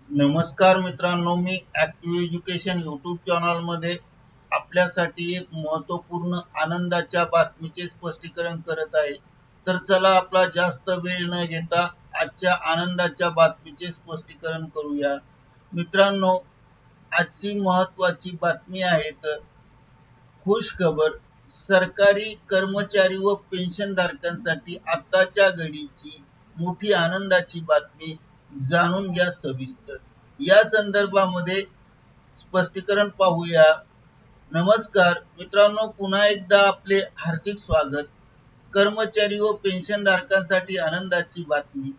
नमस्कार मित्रांनो, मी active education YouTube चॅनलमध्ये आपल्यासाठी एक महत्त्वपूर्ण आनंदाच्या बातमीचे स्पष्टीकरण करत आहे. तर चला आपला जास्त वेळ न घेता आजच्या आनंदाच्या बातमीचे स्पष्टीकरण करूया. मित्रांनो, आजची महत्त्वाची बातमी आहे तर खुश खबर. सरकारी कर्मचारी व पेन्शनधारकांसाठी आताच्या घडीची मोठी आनंदाची बातमी. जाणून घ्या सविस्तर. या संदर्भामध्ये स्पष्टीकरण पाहूया. नमस्कार मित्रांनो, पुन्हा एकदा आपले हार्दिक स्वागत. कर्मचारी व पेन्शनधारकांसाठी आनंदाची बातमी.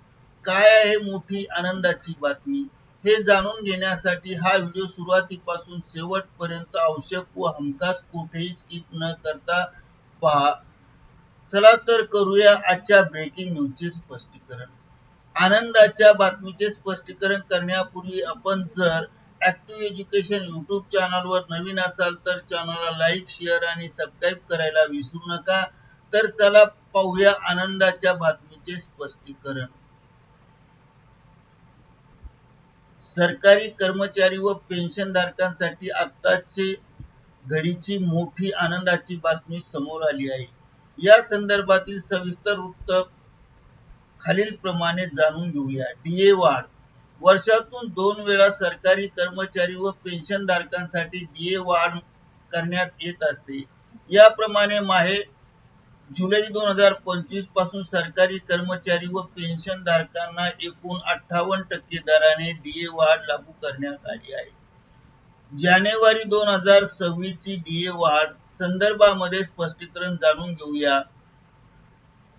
काय आहे मोठी आनंदाची बातमी हे जाणून घेण्यासाठी हा व्हिडिओ सुरुवातीपासून शेवटपर्यंत आवश्यक व हमखास कुठेही स्किप न करता पहा. चला तर करूया आजच्या ब्रेकिंग न्यूजचे स्पष्टीकरण. आनंदाच्या बातमीचे स्पष्टीकरण करण्यापूर्वी आपण जर ॲक्टिव्ह एज्युकेशन यूट्यूब चॅनलवर नवीन असाल तर चॅनलला लाईक, शेअर आणि सबस्क्राईब करायला विसरू नका. तर चला पाहूया आनंदाच्या बातमीचे स्पष्टीकरण. सरकारी कर्मचारी व पेन्शनधारकांसाठी आताचे घडीची मोठी आनंदाची बातमी समोर आली आहे. या संदर्भातील सविस्तर वृत्त खालील प्रमाणे जाणून घेऊया. डीए वाढ. वर्षातून 2 वेळा सरकारी कर्मचारी व पेन्शनधारकांसाठी डीए वाढ करण्यात येत असते. याप्रमाणे माहे जुलै 2025 पासून सरकारी कर्मचारी व पेन्शनधारकांना एकूण 58% दराने डीए वाढ लागू करण्यात आली आहे. जानेवारी 2026 ची डीए वाढ संदर्भामध्ये स्पष्टीकरण जाणून घेऊया.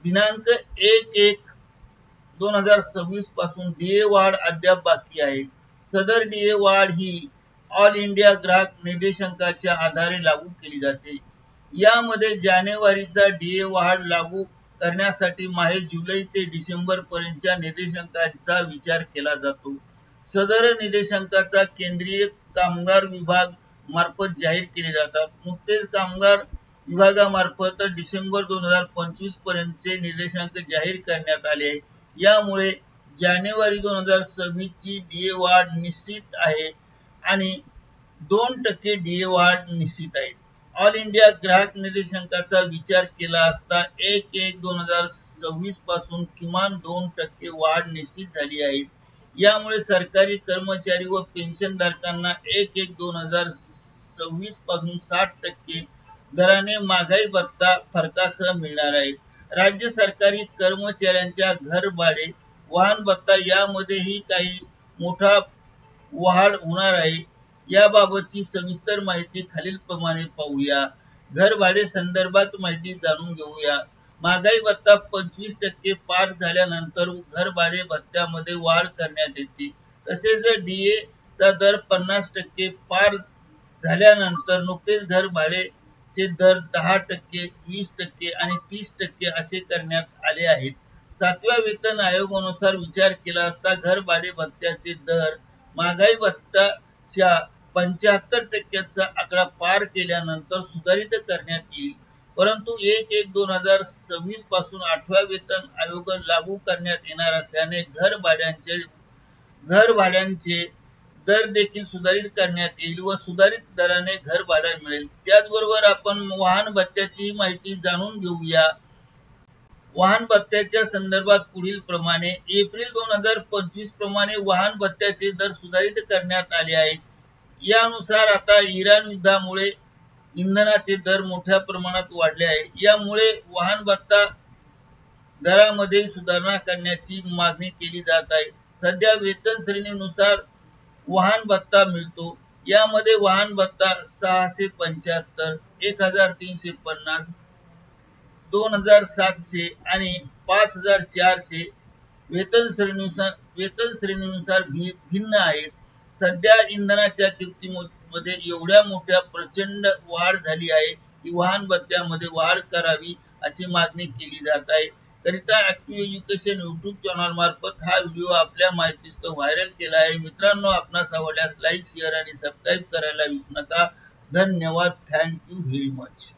दिनांक 1/1/2026 पासून डीए वाढ अद्याप बाकी आहे. सदर डीए वाढ ही ऑल इंडिया ग्राहक निर्देशांकाच्या आधारे लागू केली जाते. यामध्ये जानेवारीचा डीए वाढ लागू करण्यासाठी माहे जुलै ते डिसेंबर पर्यंतच्या निर्देशांकांचा विचार केला जातो. सदर निर्देशांकाचा केंद्रीय कामगार विभाग मार्फत जाहीर केले जातात. नुकतेच कामगार विभागामार्फत डिसेंबर 2025 पर्यंतचे निर्देशांक जाहीर करण्यात आले आहे. यामुळे जानेवारी 2026 ची डीए वाढ निश्चित आहे आणि 2% डीए वाढ निश्चित आहे. ऑल इंडिया ग्राहक निर्देशांकाचा विचार केला असता 1/1/2026 पासून किमान 2% वाढ निश्चित झाली आहे. यामुळे सरकारी कर्मचारी व पेन्शनधारकांना 1/1/2026 पासून 60% दराने महागाई भत्ता फरकासह मिळणार आहे. राज्य सरकारी कर्मचाऱ्यांच्या घर भाडे, वाहन भत्ता यामध्येही काही मोठा वाढ होणार आहे. याबाबतची सविस्तर माहिती खालील प्रमाणे पाहूया. घर भाडे संदर्भात माहिती जाणून घेऊया. महागाई भत्ता 25% पार झाल्यानंतर घर भाडे भत्त्यामध्ये वाढ करण्यात येते. तसेच डीए चा दर 50% पार झाल्यानंतर नुकतेच घर भाडेचे दर 10%, 20% आणि 30% असे करण्यात आले आहेत. 7व्या वेतन आयोगानुसार विचार केला असता घर भाडे भत्त्याचे दर महागाई भत्त्याच्या 75%चा आकडा पार केल्यानंतर सुधारित करण्यात येईल. परंतु 1/1/2026 पासून 8व्या वेतन आयोग लागू करण्यात येणार असल्याने घर भाड्यांचे दर देखील सुधारित करण्यात येईल व सुधारित दराने घर भाडा मिळेल. त्याचबरोबर आपण वाहन भत्त्याची माहिती जाणून घेऊया. वाहन भत्त्याच्या संदर्भात पुढील प्रमाणे एप्रिल 2025 प्रमाणे वाहन भत्त्याचे दर सुधारित करण्यात आले आहेत. यानुसार आता इराण युद्धामुळे इंधनाचे दर मोठ्या प्रमाणात वाढले आहे. यामुळे वाहन भत्ता दरामध्ये सुधारणा करण्याची मागणी केली जात आहे. सध्या वेतन श्रेणीनुसार वाहन भत्ता मिळतो. यामध्ये वाहन भत्ता 675, 1350, 2700 आणि 5400 वेतन श्रेणीनुसार भिन्न आहेत. सध्या इंधनाच्या किमतीमध्ये एवढ्या मोठ्या प्रचंड वाढ झाली आहे की वाहन भत्त्यामध्ये वाढ करावी अशी मागणी केली जात आहे. करिता ॲक्टिव्ह एज्युकेशन यूट्यूब चॅनल मार्फत हा व्हिडिओ आपल्या माहितीस्तव व्हायरल केला आहे. मित्रांनो, आपणास आवडल्यास लाईक, शेअर आणि सबस्क्राईब करायला विसरू नका. धन्यवाद. Thank you very much.